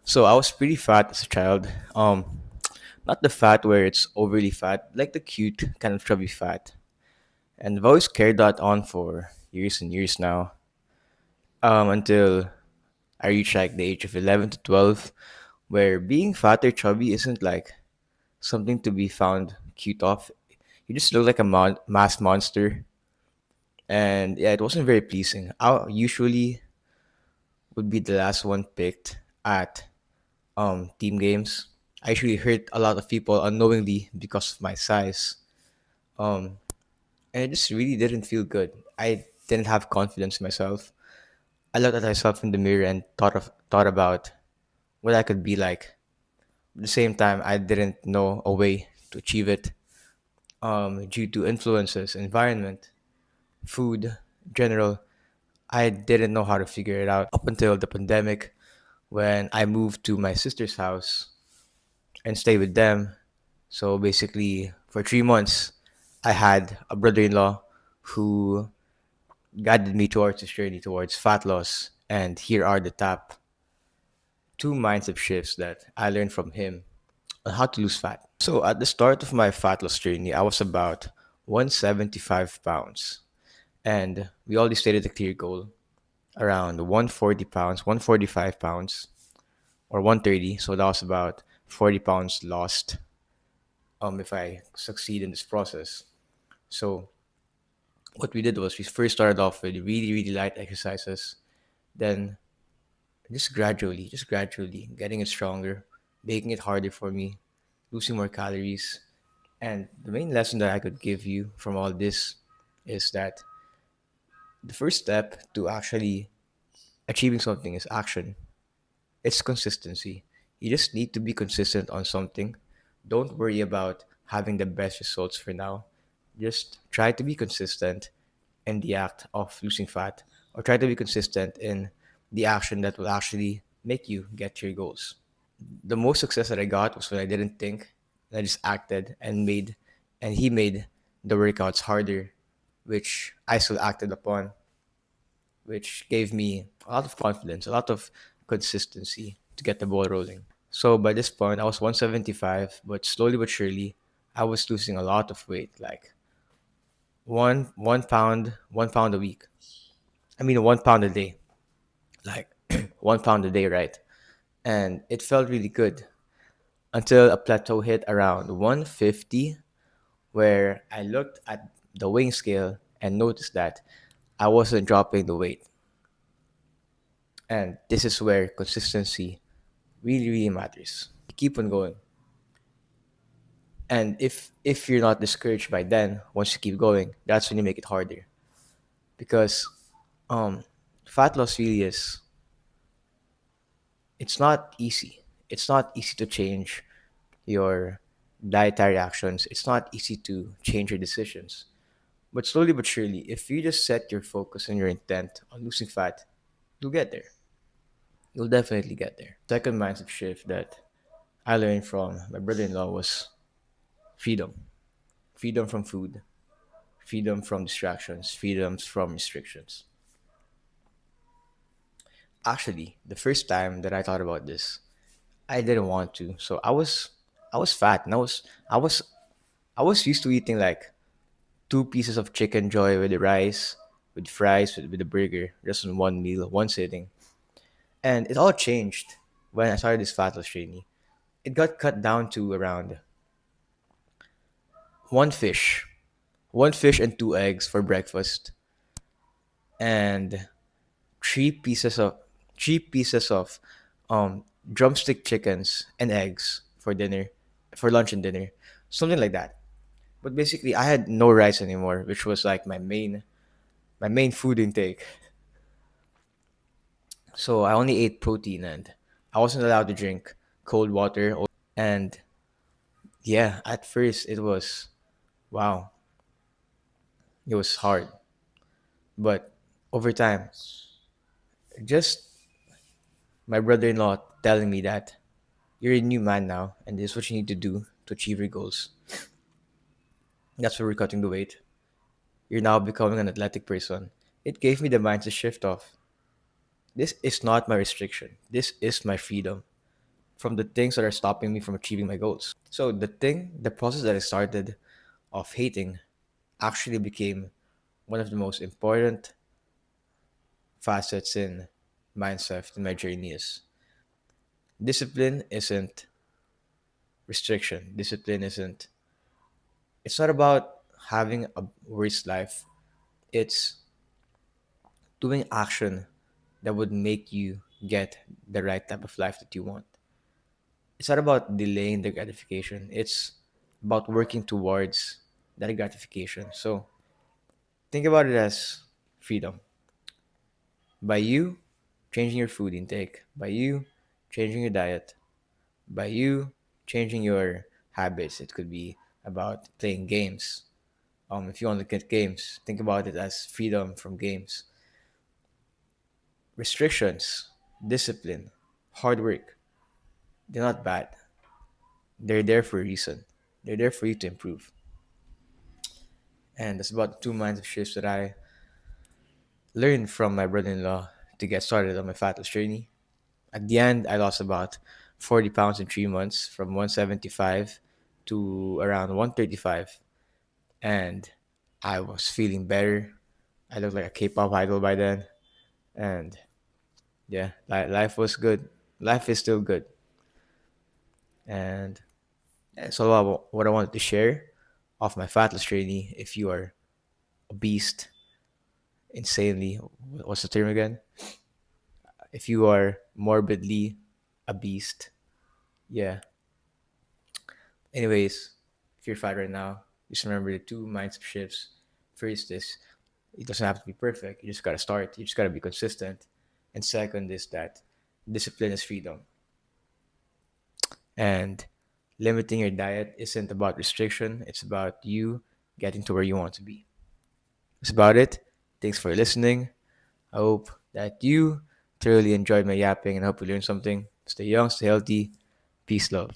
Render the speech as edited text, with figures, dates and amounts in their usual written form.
So I was pretty fat as a child. Not the fat where it's overly fat, like the cute kind of chubby fat. And I've always carried that on for years and years now. Until I reached like the age of 11 to 12, where being fat or chubby isn't like something to be found cute of. You just look like a mass monster. And yeah, it wasn't very pleasing. I usually would be the last one picked at team games. I actually hurt a lot of people unknowingly because of my size. Um, and it just really didn't feel good. I didn't have confidence in myself. I looked at myself in the mirror and thought about what I could be like. At the same time, I didn't know a way to achieve it. Due to influences, environment, food, general, I didn't know how to figure it out up until the pandemic when I moved to my sister's house and stayed with them. So basically, for 3 months, I had a brother-in-law who guided me towards this journey towards fat loss. And here are the top two mindset shifts that I learned from him on how to lose fat. So at the start of my fat loss journey, I was about 175 pounds. And we always stated a clear goal around 140 pounds, 145 pounds, or 130. So that was about 40 pounds lost if I succeed in this process. So what we did was we first started off with really, really light exercises, then just gradually getting it stronger, making it harder for me, losing more calories. And the main lesson that I could give you from all this is that the first step to actually achieving something is action. It's consistency. You just need to be consistent on something. Don't worry about having the best results for now. Just try to be consistent in the act of losing fat, or try to be consistent in the action that will actually make you get to your goals. The most success that I got was when I didn't think, I just acted and he made the workouts harder, which I still acted upon, which gave me a lot of confidence, a lot of consistency to get the ball rolling. So by this point, I was 175, but slowly but surely, I was losing a lot of weight, like one pound a week. I mean, 1 pound a day, like 1 pound a day, right? And it felt really good until a plateau hit around 150, where I looked at the weighing scale and noticed that I wasn't dropping the weight. And this is where consistency really, really matters. Keep on going. And if you're not discouraged by then, once you keep going, that's when you make it harder. Because um fat loss really is it's not easy. It's not easy to change your dietary actions. It's not easy to change your decisions. But slowly but surely, if you just set your focus and your intent on losing fat, you'll get there. You'll definitely get there. Second mindset shift that I learned from my brother-in-law was freedom. Freedom from food, freedom from distractions, freedoms from restrictions. Actually, the first time that I thought about this, I didn't want to. So I was fat and I was used to eating like two pieces of chicken joy with the rice, with fries, with the burger, just in one meal, one sitting. And it all changed when I started this fat loss journey. It got cut down to around one fish, one fish and two eggs for breakfast, and three pieces of three pieces of drumstick chickens and eggs for dinner, for lunch and dinner, something like that. But basically, I had no rice anymore, which was like my main food intake. So I only ate protein, and I wasn't allowed to drink cold water. And yeah, at first it was wow, it was hard. But over time, just my brother-in-law telling me that you're a new man now, and this is what you need to do to achieve your goals. That's why we're cutting the weight. You're now becoming an athletic person. It gave me the mindset shift of this is not my restriction. This is my freedom. from the things that are stopping me from achieving my goals. So the process that I started of hating actually became one of the most important facets in mindset in my journey is discipline isn't restriction. Discipline isn't, it's not about having a worse life. It's doing action that would make you get the right type of life that you want. It's not about delaying the gratification. It's about working towards that gratification. So think about it as freedom. By you changing your food intake, by you changing your diet, by you changing your habits. It could be about playing games. If you want to look at games, think about it as freedom from games. Restrictions, discipline, hard work, they're not bad. They're there for a reason. They're there for you to improve. And that's about the two minds of shifts that I learned from my brother-in-law to get started on my fat loss journey. At the end, I lost about 40 pounds in 3 months from 175 to around 135. And I was feeling better. I looked like a K-pop idol by then. And yeah, life was good. Life is still good. And that's all about what I wanted to share of my fat loss journey. If you are obese, insanely, what's the term again? If you are morbidly obese, yeah. Anyways, if you're fat right now, just remember the two mindset shifts. First is it doesn't have to be perfect. You just gotta start. You just gotta be consistent. And second is that discipline is freedom. And limiting your diet isn't about restriction. It's about you getting to where you want to be. That's about it. Thanks for listening. I hope that you thoroughly enjoyed my yapping and I hope you learned something. Stay young, stay healthy. Peace, love.